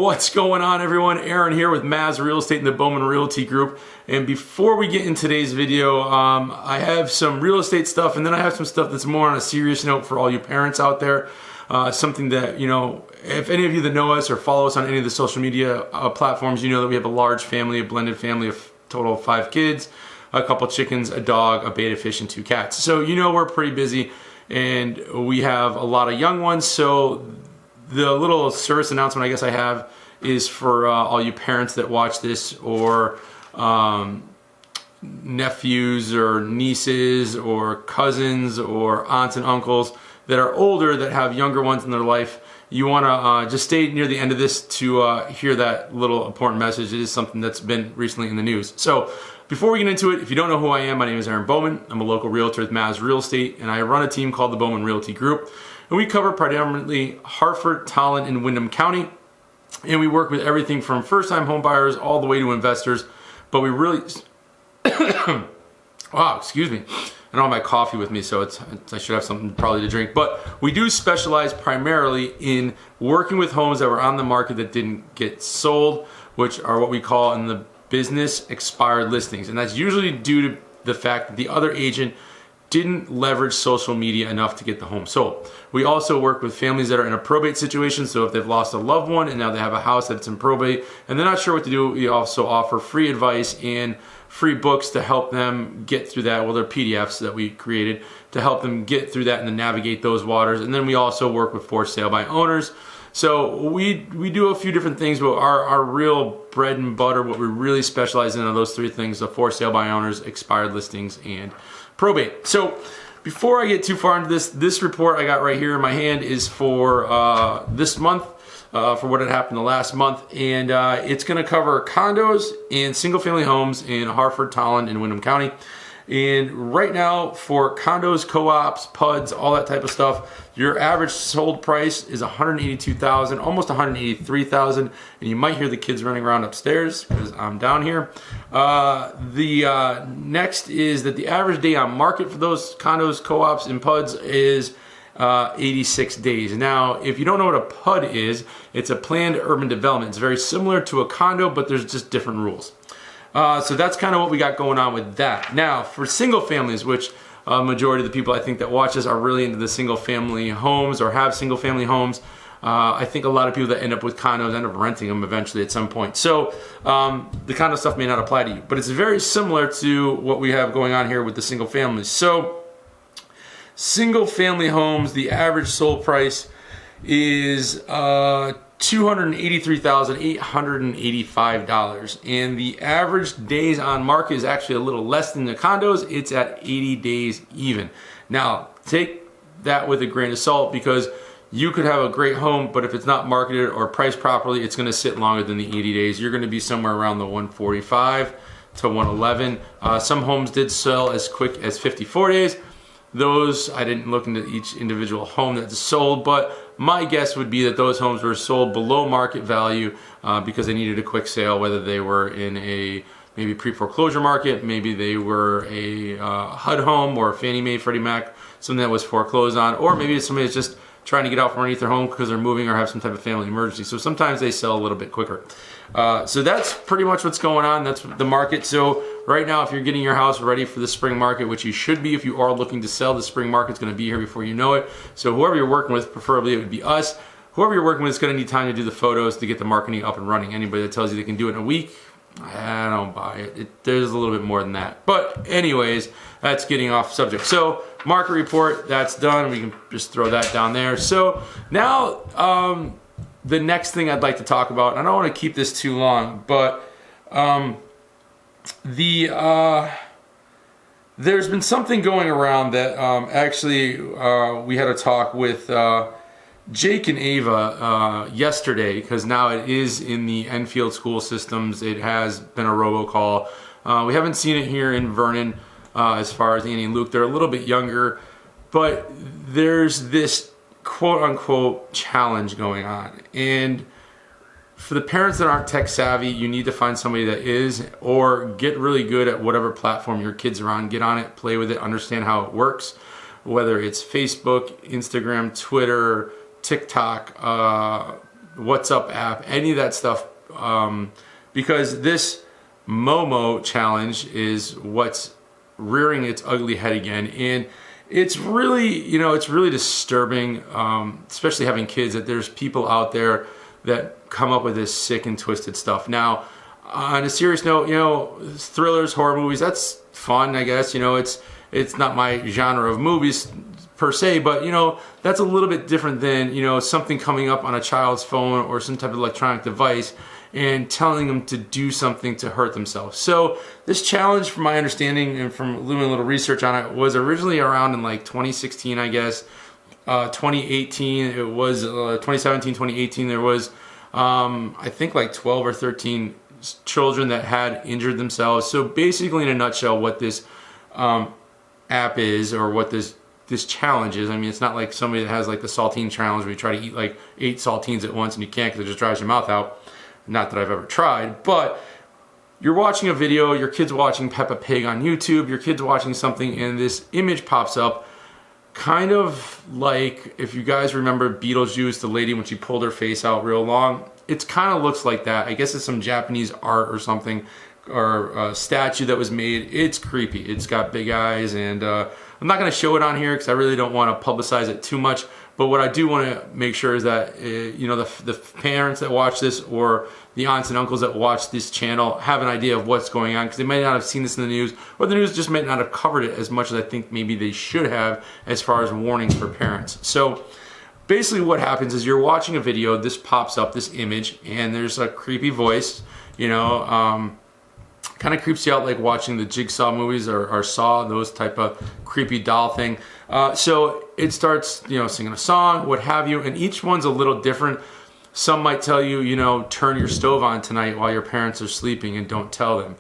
what's going on, everyone? Aaron here with Maz Real Estate in the Bowman Realty Group. And before we get in today's video, I have some real estate stuff, and then I have some stuff that's more on a serious note for all you parents out there. Something that, you know, if any of you that know us or follow us on any of the social media platforms, you know that we have a large family, a blended family of total of 5 kids, a couple chickens, a dog, a betta fish, and 2 cats. So you know we're pretty busy, and we have a lot of young ones. So the little service announcement I guess I have is for all you parents that watch this, or nephews or nieces or cousins or aunts and uncles that are older that have younger ones in their life. You want to just stay near the end of this to hear that little important message. It is something that's been recently in the news. So before we get into it, if you don't know who I am, my name is Aaron Bowman. I'm a local realtor with Maz Real Estate, and I run a team called the Bowman Realty Group. And we cover predominantly Hartford, Tolland, and Windham County. And we work with everything from first-time home buyers all the way to investors. But we really... wow, excuse me. I don't have my coffee with me, so I should have something probably to drink. But we do specialize primarily in working with homes that were on the market that didn't get sold, which are what we call in the business expired listings. And that's usually due to the fact that the other agent didn't leverage social media enough to get the home sold. We also work with families that are in a probate situation. So if they've lost a loved one and now they have a house that's in probate and they're not sure what to do, we also offer free advice and free books to help them get through that. Well, they're PDFs that we created to help them get through that and to navigate those waters. And then we also work with for sale by owners. So we do a few different things, but our real bread and butter, what we really specialize in, are those 3 things: the for sale by owners, expired listings, and probate. So before I get too far into this report I got right here in my hand is for this month, for what had happened the last month, and it's going to cover condos and single-family homes in Hartford, Tolland, and Windham County. And right now, for condos, co-ops, PUDs, all that type of stuff, your average sold price is $182,000, almost $183,000. And you might hear the kids running around upstairs because I'm down here. The next is that the average day on market for those condos, co-ops, and PUDs is 86 days. Now, if you don't know what a PUD is, it's a planned urban development. It's very similar to a condo, but there's just different rules. So that's kind of what we got going on with that. Now, for single families, which majority of the people I think that watch us are really into the single family homes or have single family homes. I think a lot of people that end up with condos end up renting them eventually at some point. So the condo stuff may not apply to you, but it's very similar to what we have going on here with the single families. So single family homes, the average sold price is $283,885, and the average days on market is actually a little less than the condos. It's at 80 days even. Now, take that with a grain of salt, because you could have a great home, but if it's not marketed or priced properly, it's going to sit longer than the 80 days. You're going to be somewhere around the 145 to 111. Some homes did sell as quick as 54 days. Those, I didn't look into each individual home that's sold, but my guess would be that those homes were sold below market value because they needed a quick sale, whether they were in a maybe pre-foreclosure market, maybe they were a HUD home or a Fannie Mae, Freddie Mac, something that was foreclosed on, or maybe somebody that's just trying to get out from underneath their home because they're moving or have some type of family emergency. So sometimes they sell a little bit quicker. So that's pretty much what's going on. That's the market. So right now, if you're getting your house ready for the spring market, which you should be if you are looking to sell, the spring market's going to be here before you know it. So whoever you're working with, preferably it would be us. Whoever you're working with is going to need time to do the photos to get the marketing up and running. Anybody that tells you they can do it in a week, I don't buy it. There's a little bit more than that. But anyways, that's getting off subject. So market report, that's done. We can just throw that down there. So now the next thing I'd like to talk about, and I don't want to keep this too long, but there's been something going around that actually we had a talk with Jake and Ava yesterday, because now it is in the Enfield school systems. It has been a robocall. We haven't seen it here in Vernon as far as Annie and Luke. They're a little bit younger, but there's this quote-unquote challenge going on. And for the parents that aren't tech savvy, you need to find somebody that is, or get really good at whatever platform your kids are on. Get on it, play with it, understand how it works, whether it's Facebook, Instagram, Twitter, TikTok, WhatsApp app, any of that stuff, because this MOMO challenge is what's rearing its ugly head again. And it's really, it's really disturbing, especially having kids, that there's people out there that come up with this sick and twisted stuff. Now, on a serious note, thrillers, horror movies, that's fun, I guess. It's not my genre of movies per se, but that's a little bit different than something coming up on a child's phone or some type of electronic device and telling them to do something to hurt themselves. So this challenge, from my understanding and from doing a little research on it, was originally around in like 2016, I guess. 2018, it was 2017, 2018, there was I think like 12 or 13 children that had injured themselves. So basically, in a nutshell, what this app is, or what this challenge is, I mean, it's not like somebody that has like the saltine challenge where you try to eat like 8 saltines at once and you can't because it just dries your mouth out. Not that I've ever tried, but you're watching a video, your kid's watching Peppa Pig on YouTube, your kid's watching something, and this image pops up, kind of like, if you guys remember Beetlejuice, the lady when she pulled her face out real long, it kind of looks like that. I guess it's some Japanese art or something, or a statue that was made. It's creepy. It's got big eyes, and I'm not going to show it on here because I really don't want to publicize it too much. But what I do want to make sure is that the parents that watch this, or the aunts and uncles that watch this channel, have an idea of what's going on, because they may not have seen this in the news, or the news just may not have covered it as much as I think maybe they should have, as far as warnings for parents. So basically what happens is you're watching a video, this pops up, this image, and there's a creepy voice, kind of creeps you out, like watching the Jigsaw movies or Saw, those type of creepy doll thing. So it starts, singing a song, what have you, and each one's a little different. Some might tell you, turn your stove on tonight while your parents are sleeping and don't tell them.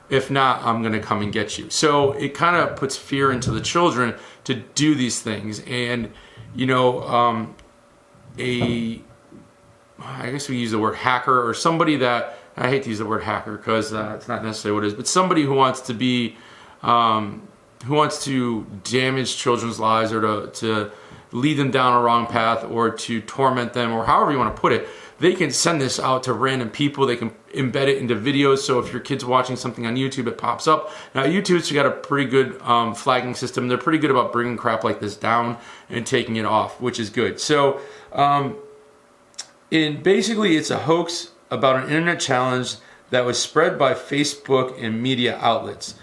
If not, I'm going to come and get you. So it kind of puts fear into the children to do these things. And, I guess we use the word hacker, or somebody that, I hate to use the word hacker because it's not necessarily what it is, but somebody who wants to be, who wants to damage children's lives, or to lead them down a wrong path, or to torment them, or however you want to put it. They can send this out to random people. They can embed it into videos. So if your kid's watching something on YouTube, it pops up. Now YouTube's got a pretty good flagging system. They're pretty good about bringing crap like this down and taking it off, which is good. So basically it's a hoax about an internet challenge that was spread by Facebook and media outlets.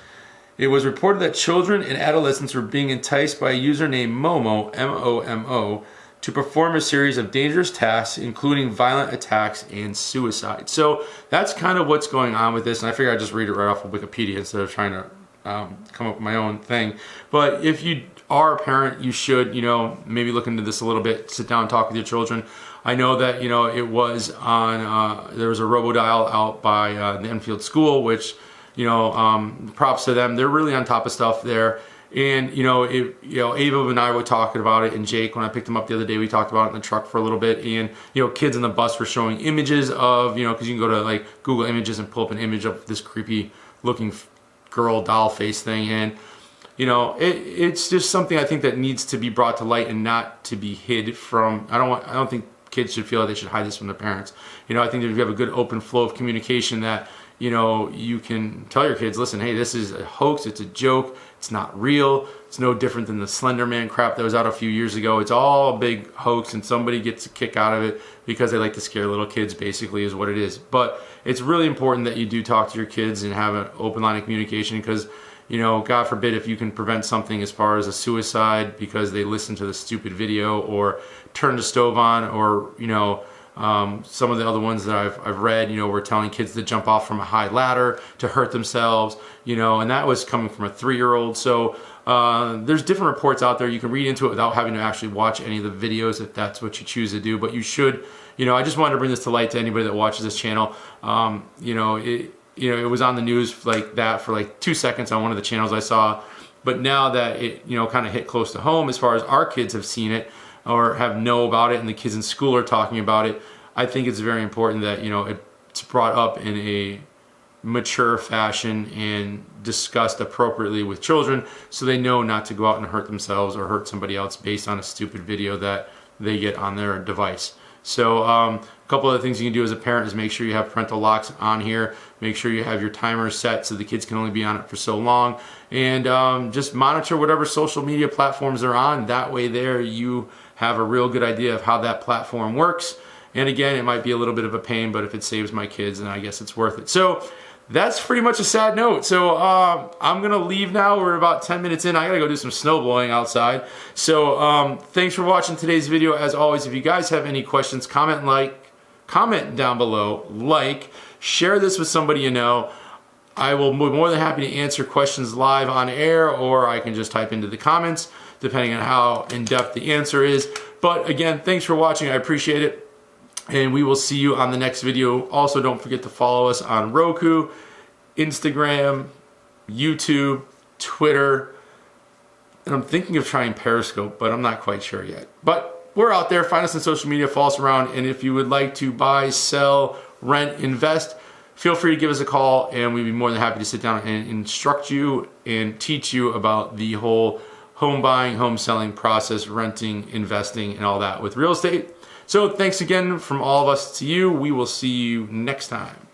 It was reported that children and adolescents were being enticed by a user named MOMO, M-O-M-O, to perform a series of dangerous tasks, including violent attacks and suicide. So that's kind of what's going on with this, and I figure I'd just read it right off of Wikipedia instead of trying to come up with my own thing. But if you are a parent, you should, maybe look into this a little bit, sit down and talk with your children. I know that, it was on, there was a RoboDial out by the Enfield School, which, props to them. They're really on top of stuff there. And, Ava and I were talking about it, and Jake, when I picked him up the other day, we talked about it in the truck for a little bit. And, kids in the bus were showing images of, because you can go to like Google Images and pull up an image of this creepy looking girl doll face thing. And, it's just something I think that needs to be brought to light and not to be hid from. I don't think kids should feel like they should hide this from their parents. I think that if you have a good open flow of communication, that you can tell your kids, listen, hey, this is a hoax, it's a joke, it's not real, it's no different than the Slender Man crap that was out a few years ago. It's all a big hoax, and somebody gets a kick out of it because they like to scare little kids, basically, is what it is. But it's really important that you do talk to your kids and have an open line of communication, because God forbid if you can prevent something as far as a suicide because they listen to the stupid video, or turn the stove on, or some of the other ones that I've read, we're telling kids to jump off from a high ladder to hurt themselves, and that was coming from a 3-year-old. So there's different reports out there. You can read into it without having to actually watch any of the videos if that's what you choose to do, but you should, I just wanted to bring this to light to anybody that watches this channel. It was on the news like that for like 2 seconds on one of the channels I saw, but now that it, kind of hit close to home as far as our kids have seen it, or know about it, and the kids in school are talking about it, I think it's very important that, it's brought up in a mature fashion and discussed appropriately with children, so they know not to go out and hurt themselves or hurt somebody else based on a stupid video that they get on their device. So A couple other things you can do as a parent is make sure you have parental locks on here. Make sure you have your timer set so the kids can only be on it for so long. And just monitor whatever social media platforms they're on. That way there you have a real good idea of how that platform works. And again, it might be a little bit of a pain, but if it saves my kids, then I guess it's worth it. So that's pretty much a sad note. So I'm gonna leave now. We're about 10 minutes in. I gotta go do some snow blowing outside. So thanks for watching today's video. As always, if you guys have any questions, comment down below, share this with somebody you know. I will be more than happy to answer questions live on air, or I can just type into the comments, depending on how in-depth the answer is. But again, thanks for watching. I appreciate it. And we will see you on the next video. Also, don't forget to follow us on Roku, Instagram, YouTube, Twitter. And I'm thinking of trying Periscope, but I'm not quite sure yet. But we're out there. Find us on social media, follow us around. And if you would like to buy, sell, rent, invest, feel free to give us a call, and we'd be more than happy to sit down and instruct you and teach you about the whole home buying, home selling process, renting, investing, and all that with real estate. So thanks again from all of us to you. We will see you next time.